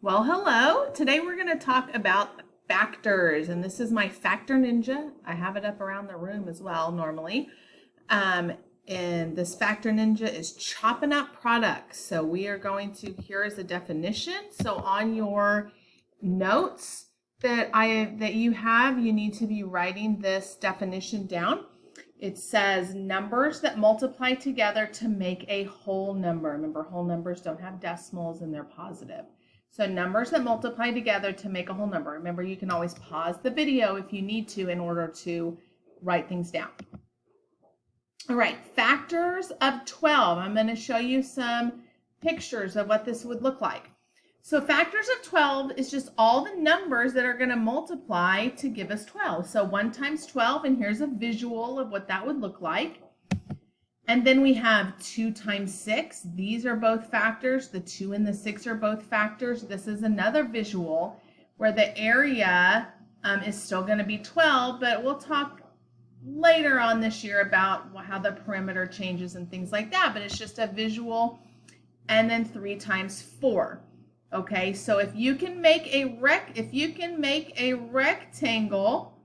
Well, hello. Today we're going to talk about factors, and this is my Factor Ninja. I have it up around the room as well normally. Um, and this Factor Ninja is chopping up products. So we are going to, here is the definition. So on your notes that you have, you need to be writing this definition down. It says numbers that multiply together to make a whole number. Remember, whole numbers don't have decimals and they're positive. So numbers that multiply together to make a whole number. Remember, you can always pause the video if you need to in order to write things down. All right, factors of 12. I'm going to show you some pictures of what this would look like. So factors of 12 is just all the numbers that are going to multiply to give us 12. So 1 times 12, and here's a visual of what that would look like. And then we have 2 times 6. These are both factors. The 2 and the 6 are both factors. This is another visual where the area is still going to be 12, but we'll talk later on this year about how the perimeter changes and things like that, but it's just a visual. And then 3 times 4. Okay, so if you can make a rectangle,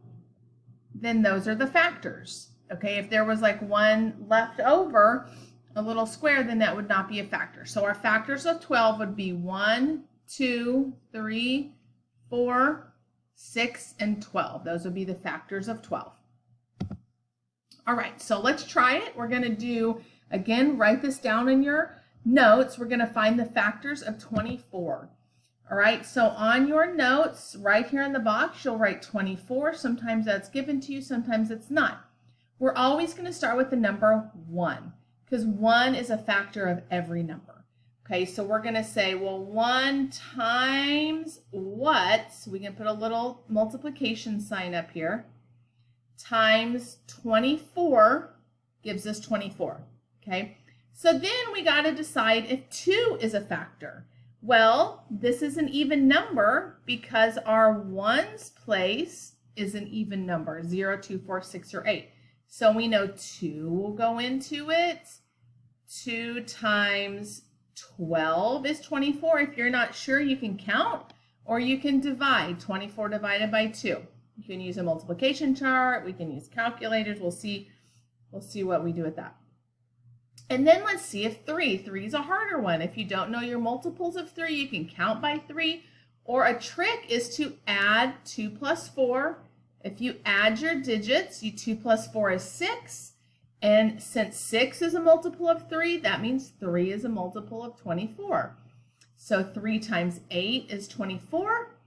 then those are the factors. Okay, if there was like one left over, a little square, then that would not be a factor. So our factors of 12 would be 1, 2, 3, 4, 6, and 12. Those would be the factors of 12. All right, so let's try it. We're going to do, again, write this down in your notes. We're going to find the factors of 24. All right, so on your notes, right here in the box, you'll write 24. Sometimes that's given to you, sometimes it's not. We're always going to start with the number 1 because 1 is a factor of every number. Okay, so we're going to say, well, 1 times what? So we can put a little multiplication sign up here. Times 24 gives us 24. Okay, so then we got to decide if 2 is a factor. Well, this is an even number because our ones place is an even number, 0, 2, 4, 6, or 8. So we know 2 will go into it. 2 times 12 is 24. If you're not sure, you can count or you can divide. 24 divided by 2. You can use a multiplication chart. We can use calculators. We'll see what we do with that. And then let's see if 3. 3 is a harder one. If you don't know your multiples of 3, you can count by 3. Or a trick is to add 2 plus 4. If you add your digits, 2 plus 4 is 6. And since 6 is a multiple of 3, that means 3 is a multiple of 24. So 3 times 8 is 24.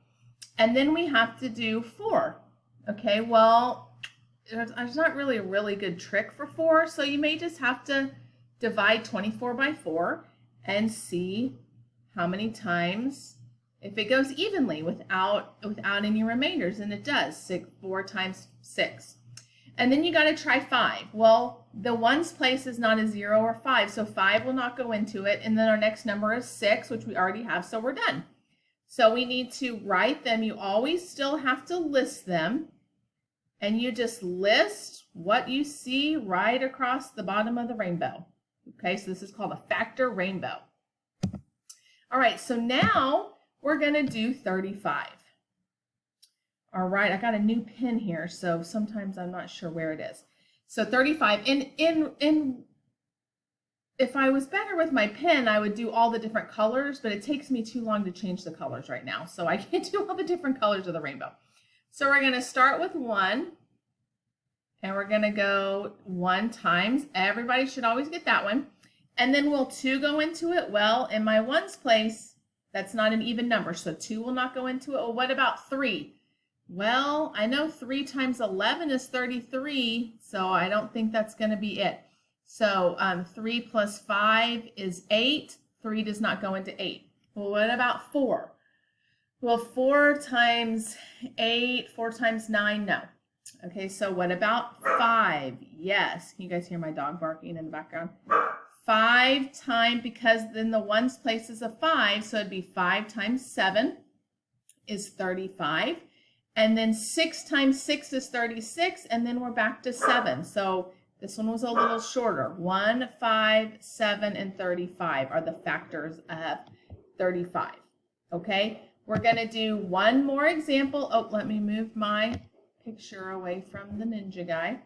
And then we have to do 4. Okay, well, there's not really a really good trick for 4, so you may just have to divide 24 by 4 and see how many times, if it goes evenly without any remainders, and it does. 4 times 6. And then you got to try 5. Well, the ones place is not a 0 or 5, so 5 will not go into it. And then our next number is 6, which we already have, so we're done. So we need to write them. You always still have to list them. And you just list what you see right across the bottom of the rainbow. Okay, so this is called a factor rainbow. All right, so now we're going to do 35. All right, I got a new pen here, so sometimes I'm not sure where it is. So 35. If I was better with my pen, I would do all the different colors, but it takes me too long to change the colors right now, so I can't do all the different colors of the rainbow. So we're going to start with 1, and we're going to go 1 times. Everybody should always get that one. And then will 2 go into it? Well, in my ones place, that's not an even number, so 2 will not go into it. Well, what about 3? Well, I know 3 times 11 is 33, so I don't think that's going to be it. So 3 plus 5 is 8. 3 does not go into 8. Well, what about 4? Well, 4 times 8, 4 times 9, no. Okay, so what about 5? Yes. Can you guys hear my dog barking in the background? 5 times, because then the ones place is a 5, so it'd be 5 times 7 is 35. And then 6 times 6 is 36, and then we're back to 7. So this one was a little shorter. 1, 5, 7, and 35 are the factors of 35. Okay, we're going to do one more example. Oh, let me move my picture away from the ninja guy,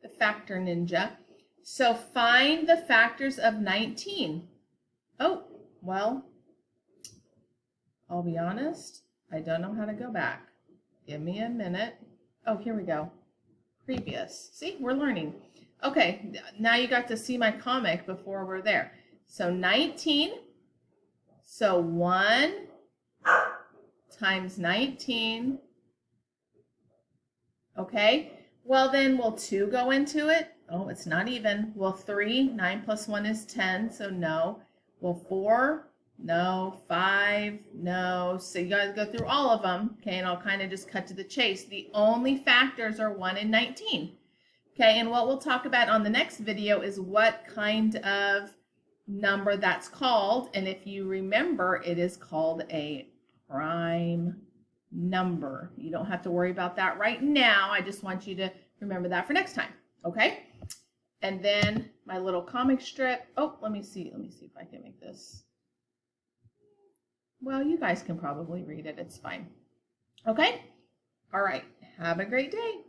the factor ninja. So find the factors of 19. Oh, well, I'll be honest, I don't know how to go back. Give me a minute. Oh, here we go. Previous. See, we're learning. Okay, now you got to see my comic before we're there. So 19. So 1 times 19. Okay, well then will 2 go into it? Oh, it's not even. Will 3? 9 plus 1 is 10, so no. Will 4? No. 5? No. So you guys go through all of them, okay, and I'll kind of just cut to the chase. The only factors are 1 and 19. Okay, and what we'll talk about on the next video is what kind of number that's called. And if you remember, it is called a prime number. You don't have to worry about that right now. I just want you to remember that for next time. Okay? And then my little comic strip. Oh, let me see if I can make this. Well, you guys can probably read it. It's fine. Okay? All right. Have a great day.